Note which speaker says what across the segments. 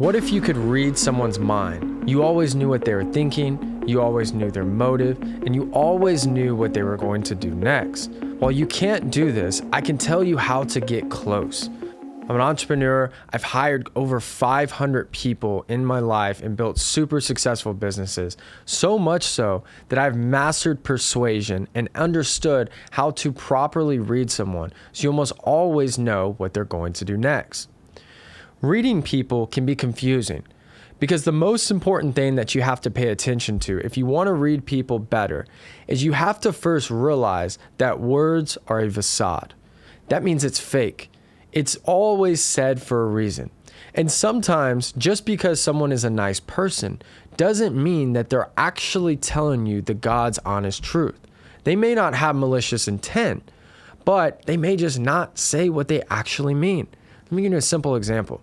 Speaker 1: What if you could read someone's mind? You always knew what they were thinking, you always knew their motive, and you always knew what they were going to do next. While you can't do this, I can tell you how to get close. I'm an entrepreneur. I've hired over 500 people in my life and built super successful businesses. So much so that I've mastered persuasion and understood how to properly read someone, so you almost always know what they're going to do next. Reading people can be confusing because the most important thing that you have to pay attention to if you want to read people better is you have to first realize that words are a facade. That means it's fake. It's always said for a reason. And sometimes just because someone is a nice person doesn't mean that they're actually telling you the God's honest truth. They may not have malicious intent, but they may just not say what they actually mean. Let me give you a simple example.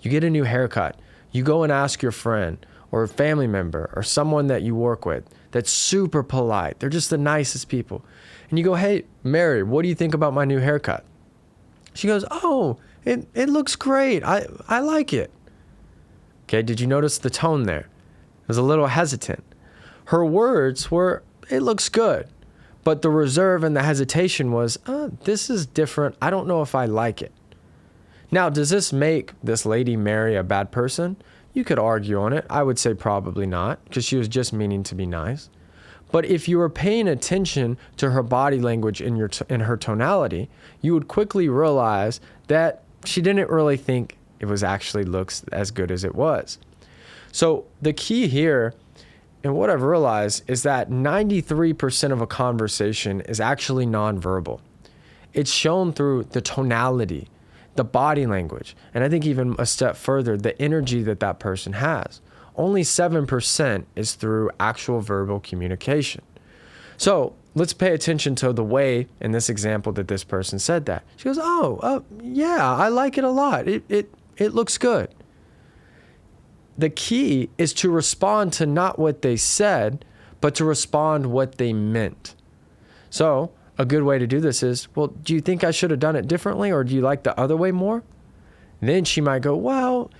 Speaker 1: You get a new haircut. You go and ask your friend or a family member or someone that you work with that's super polite. They're just the nicest people. And you go, "Hey, Mary, what do you think about my new haircut?" She goes, "Oh, it looks great. I like it." Okay, did you notice the tone there? It was a little hesitant. Her words were, "It looks good." But the reserve and the hesitation was, "This is different. I don't know if I like it." Now, does this make this lady Mary a bad person? You could argue on it. I would say probably not, because she was just meaning to be nice. But if you were paying attention to her body language in her tonality, you would quickly realize that she didn't really think it was actually looks as good as it was. So the key here, and what I've realized, is that 93% of a conversation is actually nonverbal. It's shown through the tonality, the body language, and I think even a step further, the energy that person has. Only 7% is through actual verbal communication. So let's pay attention to the way in this example that this person said that. She goes, yeah, I like it a lot. It looks good. The key is to respond to not what they said, but to respond what they meant. So a good way to do this is, well, do you think I should have done it differently, or do you like the other way more? Then she might go, well,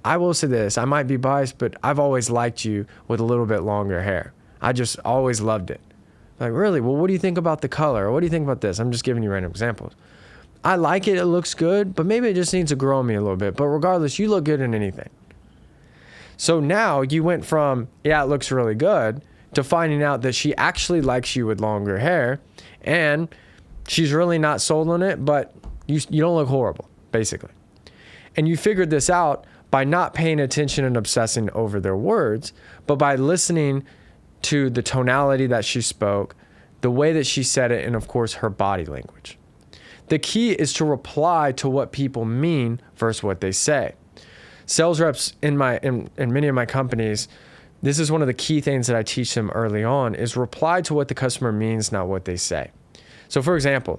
Speaker 1: I will say this, I might be biased, but I've always liked you with a little bit longer hair. I just always loved it. Like, really? Well, what do you think about the color? Or what do you think about this? I'm just giving you random examples. I like it. It looks good, but maybe it just needs to grow on me a little bit. But regardless, you look good in anything. So now you went from, yeah, it looks really good, to finding out that she actually likes you with longer hair, and she's really not sold on it, but you don't look horrible, basically. And you figured this out by not paying attention and obsessing over their words, but by listening to the tonality that she spoke, the way that she said it, and of course, her body language. The key is to reply to what people mean versus what they say. Sales reps in many of my companies, this is one of the key things that I teach them early on, is reply to what the customer means, not what they say. So for example,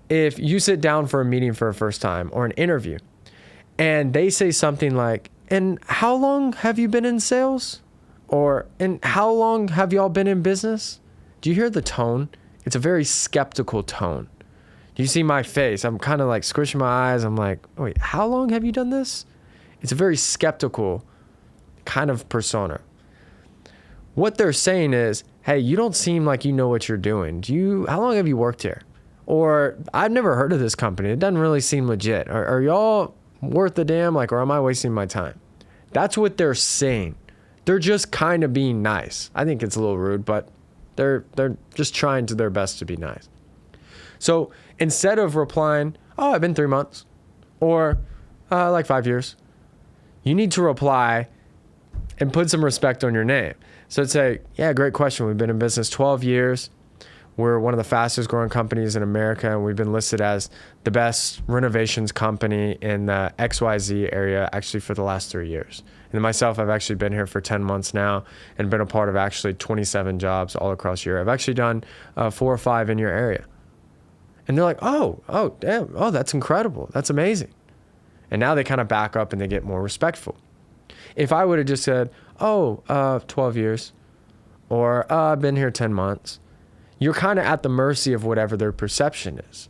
Speaker 1: if you sit down for a meeting for a first time or an interview, and they say something like, "And how long have you been in sales?" Or, "And how long have y'all been in business?" Do you hear the tone? It's a very skeptical tone. Do you see my face? I'm kind of like squishing my eyes. I'm like, wait, how long have you done this? It's a very skeptical kind of persona. What they're saying is, hey, you don't seem like you know what you're doing. How long have you worked here? Or, "I've never heard of this company. It doesn't really seem legit. Are y'all worth a damn? Or am I wasting my time?" That's what they're saying. They're just kind of being nice. I think it's a little rude, but they're just trying to their best to be nice. So instead of replying, "Oh, I've been 3 months," or like 5 years, you need to reply and put some respect on your name. So it'd say, "Yeah, great question. We've been in business 12 years. We're one of the fastest growing companies in America, and we've been listed as the best renovations company in the XYZ area actually for the last 3 years. And myself, I've actually been here for 10 months now and been a part of actually 27 jobs all across Europe. I've actually done 4 or 5 in your area." And they're like, oh, damn. Oh, that's incredible. That's amazing. And now they kind of back up and they get more respectful. If I would have just said, 12 years, or I've been here 10 months, you're kind of at the mercy of whatever their perception is.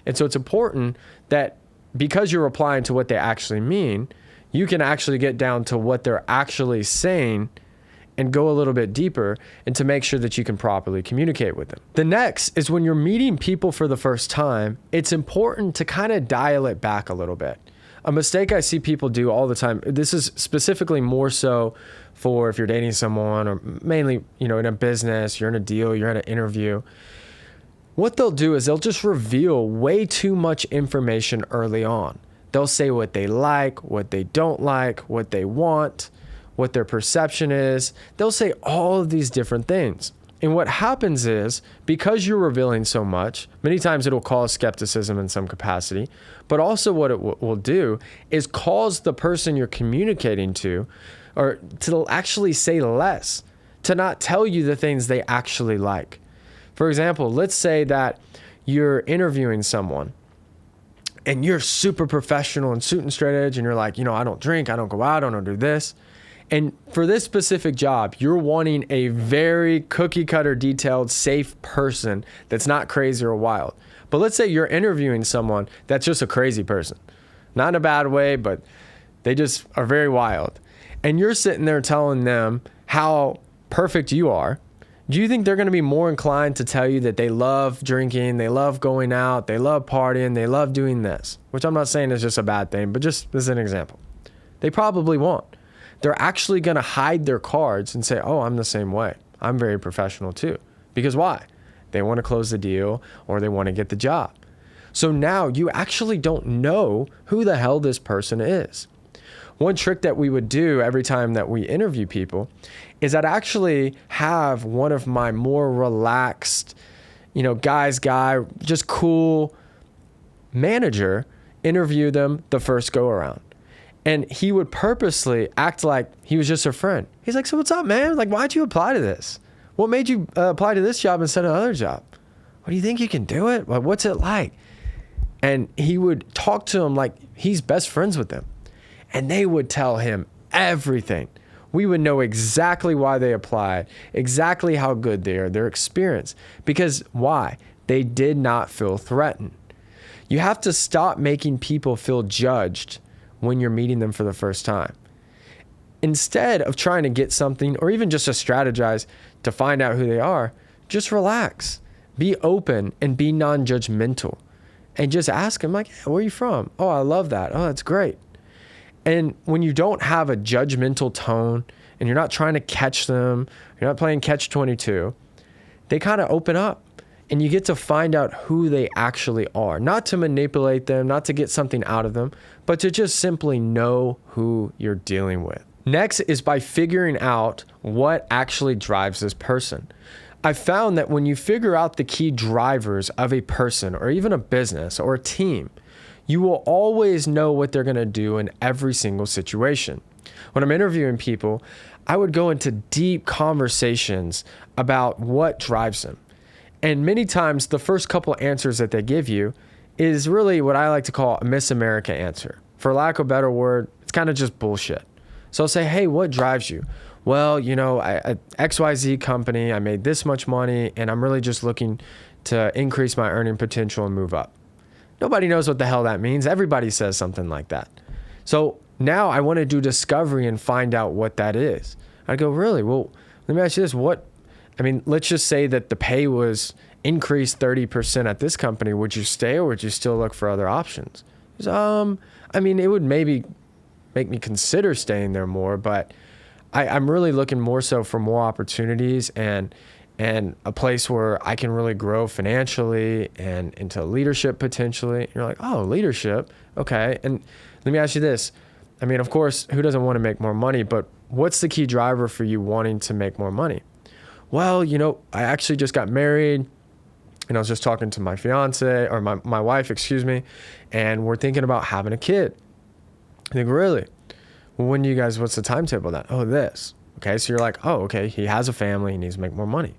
Speaker 1: And so it's important that because you're replying to what they actually mean, you can actually get down to what they're actually saying and go a little bit deeper and to make sure that you can properly communicate with them. The next is when you're meeting people for the first time, it's important to kind of dial it back a little bit. A mistake I see people do all the time, this is specifically more so for if you're dating someone or mainly, in a business, you're in a deal, you're in an interview. What they'll do is they'll just reveal way too much information early on. They'll say what they like, what they don't like, what they want, what their perception is. They'll say all of these different things. And what happens is, because you're revealing so much, many times it'll cause skepticism in some capacity, but also what it will do is cause the person you're communicating to, or to actually say less, to not tell you the things they actually like. For example, let's say that you're interviewing someone and you're super professional and suit and straight edge, and you're like, I don't drink, I don't go out, I don't do this. And for this specific job, you're wanting a very cookie cutter, detailed, safe person that's not crazy or wild. But let's say you're interviewing someone that's just a crazy person. Not in a bad way, but they just are very wild. And you're sitting there telling them how perfect you are. Do you think they're going to be more inclined to tell you that they love drinking, they love going out, they love partying, they love doing this? Which I'm not saying is just a bad thing, but just as an example. They probably won't. They're actually going to hide their cards and say, oh, I'm the same way. I'm very professional too. Because why? They want to close the deal or they want to get the job. So now you actually don't know who the hell this person is. One trick that we would do every time that we interview people is I'd actually have one of my more relaxed, guy, just cool manager interview them the first go around. And he would purposely act like he was just a friend. He's like, so what's up, man? Like, why'd you apply to this? What made you apply to this job instead of another job? What do you think you can do it? What's it like? And he would talk to him like he's best friends with them. And they would tell him everything. We would know exactly why they applied, exactly how good they are, their experience. Because why? They did not feel threatened. You have to stop making people feel judged when you're meeting them for the first time. Instead of trying to get something or even just to strategize to find out who they are, just relax, be open and be non-judgmental and just ask them like, hey, where are you from? Oh, I love that. Oh, that's great. And when you don't have a judgmental tone and you're not trying to catch them, you're not playing catch 22, they kind of open up. And you get to find out who they actually are, not to manipulate them, not to get something out of them, but to just simply know who you're dealing with. Next is by figuring out what actually drives this person. I found that when you figure out the key drivers of a person or even a business or a team, you will always know what they're going to do in every single situation. When I'm interviewing people, I would go into deep conversations about what drives them. And many times the first couple answers that they give you is really what I like to call a Miss America answer. For lack of a better word, it's kind of just bullshit. So I'll say, hey, what drives you? Well, I XYZ company, I made this much money and I'm really just looking to increase my earning potential and move up. Nobody knows what the hell that means. Everybody says something like that. So now I want to do discovery and find out what that is. I go, really? Well, let me ask you this. Let's just say that the pay was increased 30% at this company. Would you stay or would you still look for other options? It would maybe make me consider staying there more, but I'm really looking more so for more opportunities and a place where I can really grow financially and into leadership potentially. And you're like, oh, leadership. Okay. And let me ask you this. Of course, who doesn't want to make more money, but what's the key driver for you wanting to make more money? Well, I actually just got married and I was just talking to my fiance or my wife, and we're thinking about having a kid. I think, really? Well, what's the timetable of that? Oh, this. Okay. So you're like, oh, okay. He has a family. He needs to make more money.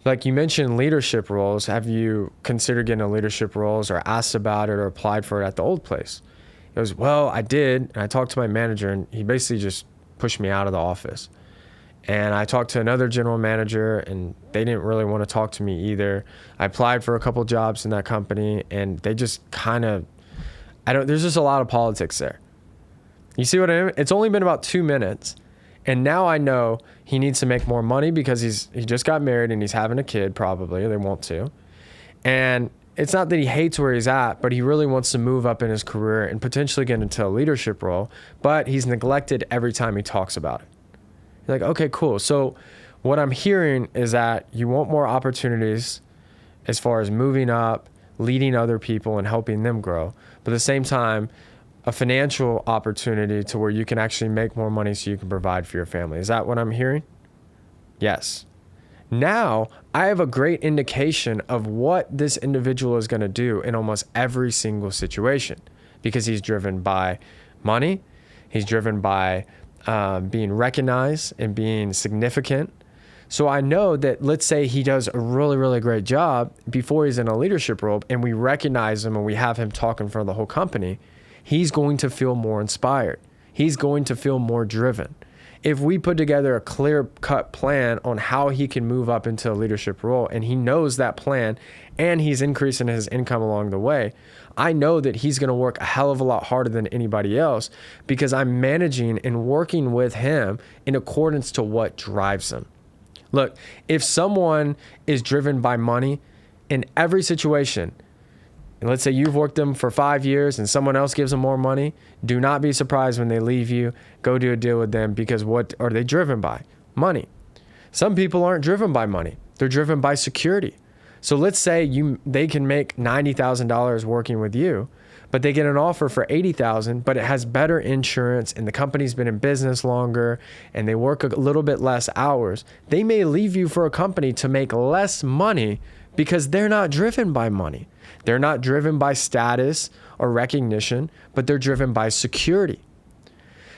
Speaker 1: Like you mentioned leadership roles. Have you considered getting a leadership roles or asked about it or applied for it at the old place? It was, well, I did. And I talked to my manager and he basically just pushed me out of the office. And I talked to another general manager and they didn't really want to talk to me either. I applied for a couple jobs in that company and they just there's just a lot of politics there. You see what I mean? It's only been about 2 minutes. And now I know he needs to make more money because he just got married and he's having a kid probably, or they want to. And it's not that he hates where he's at, but he really wants to move up in his career and potentially get into a leadership role, but he's neglected every time he talks about it. You're like, okay, cool. So what I'm hearing is that you want more opportunities as far as moving up, leading other people and helping them grow. But at the same time, a financial opportunity to where you can actually make more money so you can provide for your family. Is that what I'm hearing? Yes. Now I have a great indication of what this individual is going to do in almost every single situation, because he's driven by money. He's driven by being recognized and being significant. So I know that, let's say he does a really, really great job before he's in a leadership role and we recognize him and we have him talk in front of the whole company, he's going to feel more inspired. He's going to feel more driven. If we put together a clear-cut plan on how he can move up into a leadership role and he knows that plan and he's increasing his income along the way, I know that he's going to work a hell of a lot harder than anybody else because I'm managing and working with him in accordance to what drives him. Look, if someone is driven by money in every situation, and let's say you've worked them for 5 years and someone else gives them more money, do not be surprised when they leave you. Go do a deal with them, because what are they driven by? Money. Some people aren't driven by money. They're driven by security. So let's say they can make $90,000 working with you, but they get an offer for $80,000, but it has better insurance and the company's been in business longer and they work a little bit less hours. They may leave you for a company to make less money because they're not driven by money. They're not driven by status or recognition, but they're driven by security.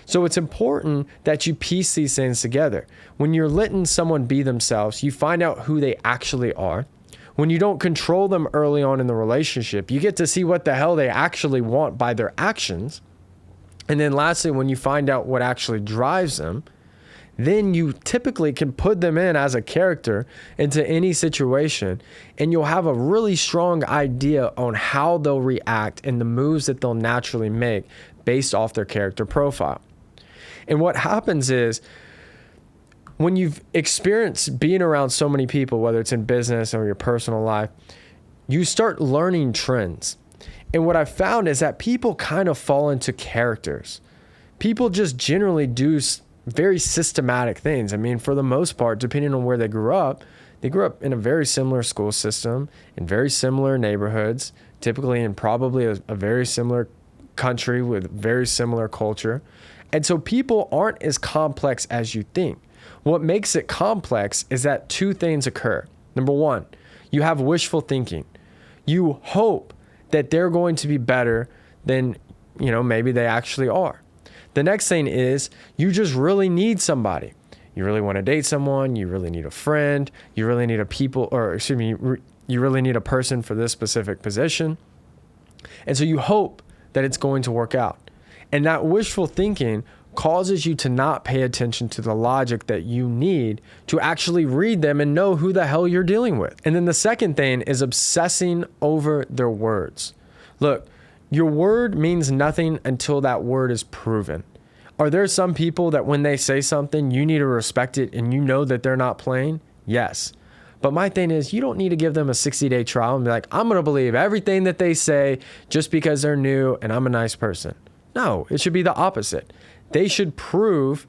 Speaker 1: So it's important that you piece these things together. When you're letting someone be themselves, you find out who they actually are. When you don't control them early on in the relationship, you get to see what the hell they actually want by their actions. And then lastly, when you find out what actually drives them, then you typically can put them in as a character into any situation, and you'll have a really strong idea on how they'll react and the moves that they'll naturally make based off their character profile. And what happens is, when you've experienced being around so many people, whether it's in business or your personal life, you start learning trends. And what I found is that people kind of fall into characters. People just generally do very systematic things. I mean, for the most part, depending on where they grew up in a very similar school system, in very similar neighborhoods, typically in probably a very similar country with very similar culture. And so people aren't as complex as you think. What makes it complex is that two things occur. Number one, you have wishful thinking. You hope that they're going to be better than, maybe they actually are. The next thing is you just really need somebody. You really want to date someone. You really need a friend. You really need you really need a person for this specific position. And so you hope that it's going to work out. And that wishful thinking causes you to not pay attention to the logic that you need to actually read them and know who the hell you're dealing with. And then the second thing is obsessing over their words. Look, your word means nothing until that word is proven. Are there some people that when they say something, you need to respect it and you know that they're not playing? Yes. But my thing is, you don't need to give them a 60-day trial and be like, I'm going to believe everything that they say just because they're new and I'm a nice person. No, it should be the opposite. They should prove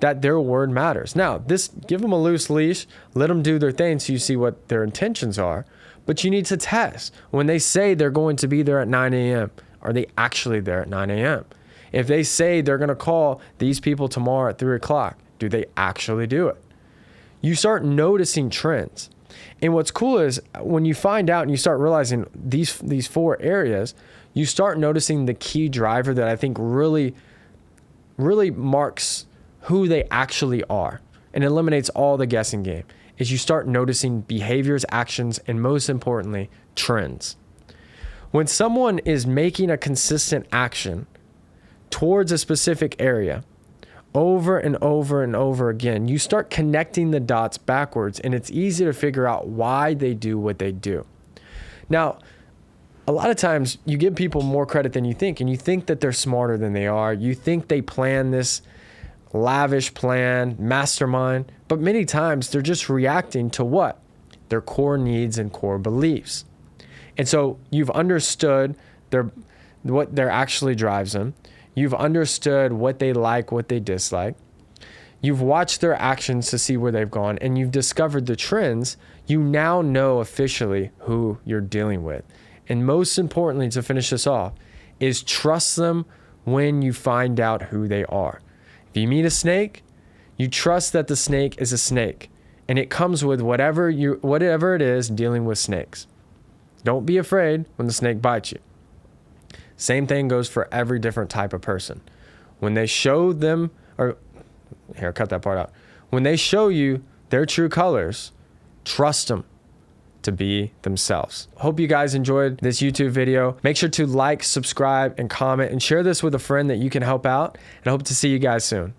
Speaker 1: that their word matters. Now, give them a loose leash, let them do their thing so you see what their intentions are. But you need to test. When they say they're going to be there at 9 a.m., are they actually there at 9 a.m.? If they say they're going to call these people tomorrow at 3 o'clock, do they actually do it? You start noticing trends. And what's cool is when you find out and you start realizing these four areas, you start noticing the key driver that I think really marks who they actually are and eliminates all the guessing game, is you start noticing behaviors, actions, and most importantly, trends. When someone is making a consistent action towards a specific area over and over and over again, you start connecting the dots backwards, and it's easy to figure out why they do what they do. Now, a lot of times you give people more credit than you think, and you think that they're smarter than they are. You think they plan this lavish plan, mastermind, but many times they're just reacting to what? Their core needs and core beliefs. And so you've understood what actually drives them. You've understood what they like, what they dislike. You've watched their actions to see where they've gone, and you've discovered the trends. You now know officially who you're dealing with. And most importantly, to finish this off, is trust them when you find out who they are. If you meet a snake, you trust that the snake is a snake, and it comes with whatever it is dealing with snakes. Don't be afraid when the snake bites you. Same thing goes for every different type of person. When they show them, cut that part out. When they show you their true colors, trust them to be themselves. Hope you guys enjoyed this YouTube video. Make sure to like, subscribe, and comment, and share this with a friend that you can help out. And I hope to see you guys soon.